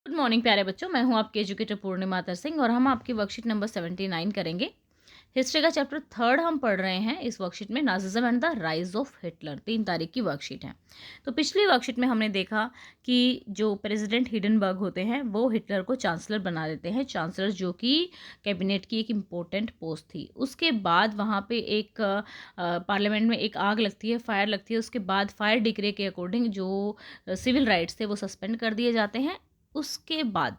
Good morning प्यारे बच्चों, मैं हूं आपकी एजुकेटर पूर्णिमा सिंह और हम आपकी वर्कशीट नंबर 79 करेंगे। हिस्ट्री का चैप्टर 3 हम पढ़ रहे हैं। इस वर्कशीट में Nazism and the rise of Hitler 3 तारीख की वर्कशीट है। तो पिछली वर्कशीट में हमने देखा कि जो प्रेसिडेंट हिडनबर्ग होते हैं वो हिटलर को चांसलर बना देते हैं। चांसलर जो कि कैबिनेट की एक इम्पोर्टेंट पोस्ट थी। उसके बाद वहाँ पे एक पार्लियामेंट में एक आग लगती है, फायर लगती है। उसके बाद फायर डिक्री के अकॉर्डिंग जो सिविल राइट्स थे वो सस्पेंड कर दिए जाते हैं। उसके बाद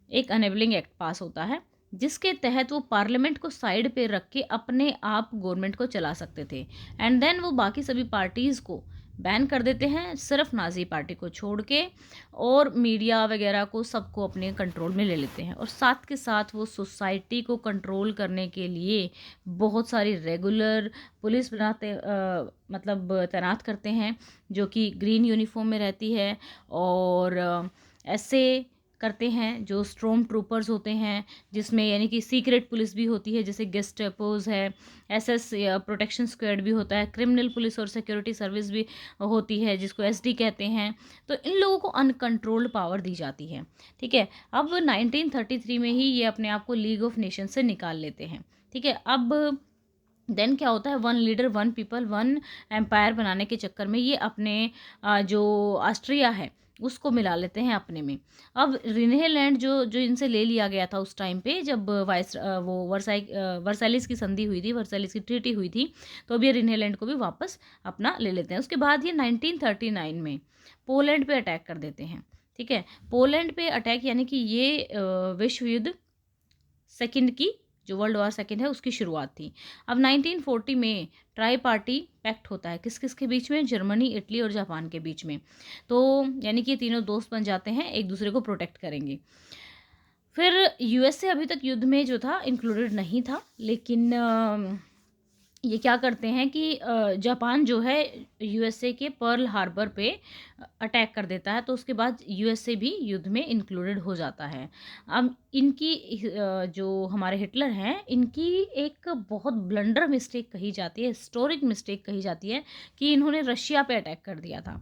एक अनेबलिंग एक्ट पास होता है जिसके तहत वो पार्लियामेंट को साइड पे रख के अपने आप गवर्नमेंट को चला सकते थे। एंड देन वो बाकी सभी पार्टीज़ को बैन कर देते हैं, सिर्फ नाजी पार्टी को छोड़ के, और मीडिया वगैरह को सबको अपने कंट्रोल में ले लेते हैं। और साथ के साथ वो सोसाइटी को कंट्रोल करने के लिए बहुत सारी रेगुलर पुलिस मतलब तैनात करते हैं जो कि ग्रीन यूनिफॉर्म में रहती है। और ऐसे करते हैं जो स्ट्रॉम ट्रूपर्स होते हैं, जिसमें यानी कि सीक्रेट पुलिस भी होती है, जैसे गेस्टापोज है, एसएस प्रोटेक्शन स्क्वाड भी होता है, क्रिमिनल पुलिस और सिक्योरिटी सर्विस भी होती है जिसको एसडी कहते हैं। तो इन लोगों को अनकंट्रोल्ड पावर दी जाती है। ठीक है, अब 1933 में ही ये अपने आप को लीग ऑफ नेशन से निकाल लेते हैं। ठीक है, अब देन क्या होता है, one leader one people one empire बनाने के चक्कर में ये अपने जो ऑस्ट्रिया है उसको मिला लेते हैं अपने में। अब रिने लैंड जो जो इनसे ले लिया गया था उस टाइम पे, जब वो वर्साइलिस की संधि हुई थी, वर्साइलिस की ट्रीटी हुई थी, तो अब ये रिने लैंड को भी वापस अपना ले लेते हैं। उसके बाद ये 1939 में पोलैंड पे अटैक कर देते हैं। ठीक है, पोलैंड पे अटैक यानी कि ये विश्व युद्ध सेकंड की, जो वर्ल्ड वॉर सेकंड है, उसकी शुरुआत थी। अब 1940 में ट्राई पार्टी पैक्ट होता है, किस किस के बीच में, जर्मनी, इटली और जापान के बीच में। तो यानी कि ये तीनों दोस्त बन जाते हैं, एक दूसरे को प्रोटेक्ट करेंगे। फिर यूएसए अभी तक युद्ध में जो था इंक्लूडेड नहीं था, लेकिन ये क्या करते हैं कि जापान जो है यूएसए के पर्ल हार्बर पे अटैक कर देता है, तो उसके बाद यूएसए भी युद्ध में इंक्लूडेड हो जाता है। अब इनकी जो हमारे हिटलर हैं, इनकी एक बहुत ब्लंडर मिस्टेक कही जाती है, हिस्टोरिक मिस्टेक कही जाती है कि इन्होंने रशिया पे अटैक कर दिया था।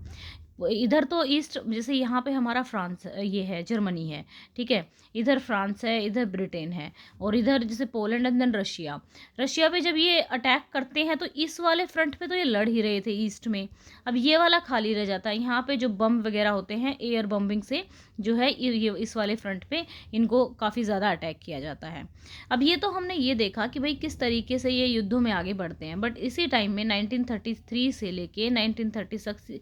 इधर तो ईस्ट, जैसे यहाँ पे हमारा फ्रांस ये है, जर्मनी है, ठीक है, इधर फ्रांस है, इधर ब्रिटेन है, और इधर जैसे Poland and then Russia. Russia पे जब ये अटैक करते हैं तो इस वाले फ्रंट पे तो ये लड़ ही रहे थे ईस्ट में। अब ये वाला खाली रह जाता है। यहाँ पे जो बम वगैरह होते हैं, एयर बम्बिंग से जो है ये इस वाले फ्रंट पे इनको काफ़ी ज़्यादा अटैक किया जाता है। अब ये तो हमने ये देखा कि भाई किस तरीके से ये युद्धों में आगे बढ़ते हैं, बट इसी टाइम में 1933 से लेके 1939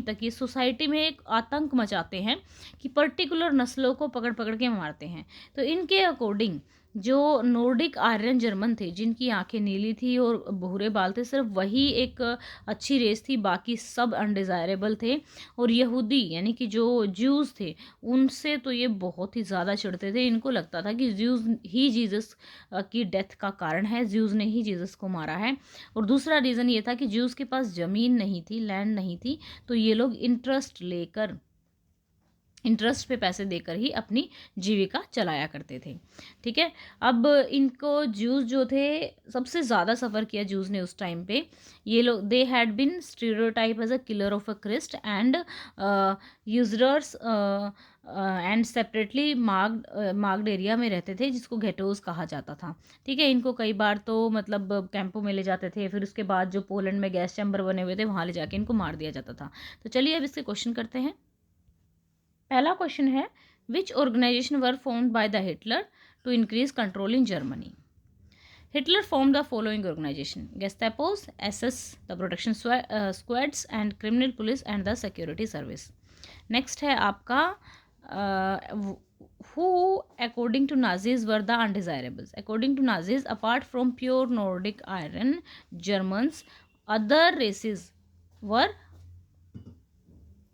तक ये सोसाइटी में एक आतंक मचाते हैं कि पर्टिकुलर नस्लों को पकड़ पकड़ के मारते हैं। तो इनके अकॉर्डिंग जो नॉर्डिक आर्यन जर्मन थे, जिनकी आंखें नीली थी और भूरे बाल थे, सिर्फ वही एक अच्छी रेस थी, बाकी सब अनडिज़ायरेबल थे। और यहूदी यानी कि जो ज्यूज़ थे, उनसे तो ये बहुत ही ज़्यादा चिढ़ते थे। इनको लगता था कि ज्यूज़ ही जीसस की डेथ का कारण है, ज्यूज़ ने ही जीसस को मारा है। और दूसरा रीज़न ये था कि ज्यूज़ के पास ज़मीन नहीं थी, लैंड नहीं थी, तो ये लोग इंटरेस्ट पे पैसे देकर ही अपनी जीविका चलाया करते थे। ठीक है, अब इनको जूस जो थे, सबसे ज़्यादा सफ़र किया जूस ने उस टाइम पे। ये लोग they had been stereotype as a killer of a Christ and users and separately marked area में रहते थे, जिसको घेटोज कहा जाता था। ठीक है, इनको कई बार तो मतलब कैंपों में ले जाते थे, फिर उसके बाद जो पोलैंड में गैस चैम्बर बने हुए थे वहाँ ले जाके इनको मार दिया जाता था। तो चलिए अब इसके क्वेश्चन करते हैं। पहला क्वेश्चन है, which organisation were formed by the Hitler to increase control in Germany. Hitler form the following organisation: Gestapos, SS the protection squads and criminal police and the security service. Next है आपका who according to Nazis were the undesirables. According to Nazis, apart from pure Nordic iron Germans, other races were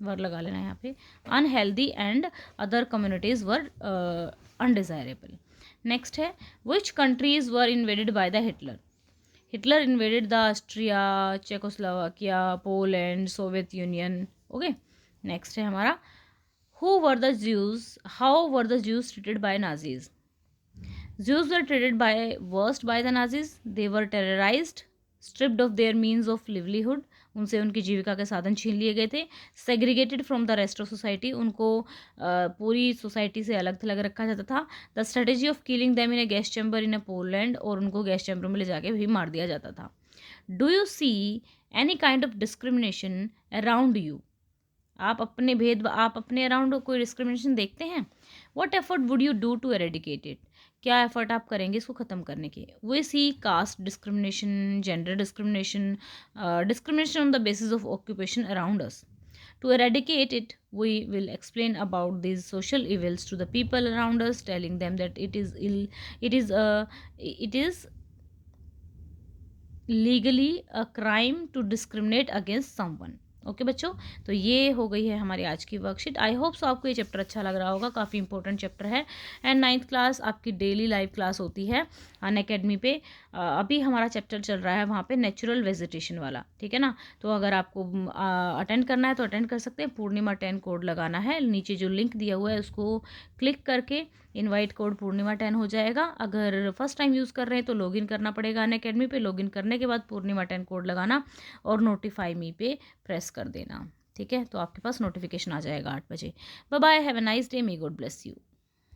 लगा लेना यहाँ पे, unhealthy and other communities were undesirable. Next है, which countries were invaded by the Hitler. Hitler invaded the Austria, Czechoslovakia, Poland, Soviet Union. Okay, next है हमारा, who were the Jews, how were the Jews treated by Nazis. Jews were treated by worst by the Nazis. They were terrorized, stripped of their means of livelihood, उनसे उनकी जीविका के साधन छीन लिए गए थे। Segregated from the rest of society, उनको पूरी सोसाइटी से अलग थलग रखा जाता था। The strategy of killing them in A gas chamber in A Poland, और उनको गैस चैम्बर में ले जाके भी मार दिया जाता था। Do you see any kind of discrimination around you, आप अपने अराउंड कोई डिस्क्रिमिनेशन देखते हैं? What effort would you do to eradicate it, क्या एफर्ट आप करेंगे इसको ख़त्म करने के? We see caste discrimination, gender discrimination, discrimination on the basis of occupation around us. To eradicate it, we will explain about these social evils to the people around us, telling them that it is legally a crime to discriminate against someone. Okay बच्चों, तो ये हो गई है हमारी आज की worksheet. I hope so आपको ये चैप्टर अच्छा लग रहा होगा, काफ़ी इंपॉर्टेंट चैप्टर है। एंड 9th क्लास आपकी डेली लाइव क्लास होती है अनअकैडमी पे। अभी हमारा चैप्टर चल रहा है वहाँ पे नेचुरल वेजिटेशन वाला, ठीक है ना। तो अगर आपको अटेंड करना है तो अटेंड कर सकते हैं। पूर्णिमा 10 कोड लगाना है, नीचे जो लिंक दिया हुआ है उसको क्लिक करके इनवाइट कोड पूर्णिमा 10 हो जाएगा। अगर फर्स्ट टाइम यूज़ कर रहे हैं तो लॉगिन करना पड़ेगा अनअकैडमी पे। लॉगिन करने के बाद पूर्णिमा 10 कोड लगाना और नोटिफाई मी पे प्रेस कर देना, ठीक है। तो आपके पास नोटिफिकेशन आ जाएगा 8 बजे। Bye bye, have a nice day, may God bless you.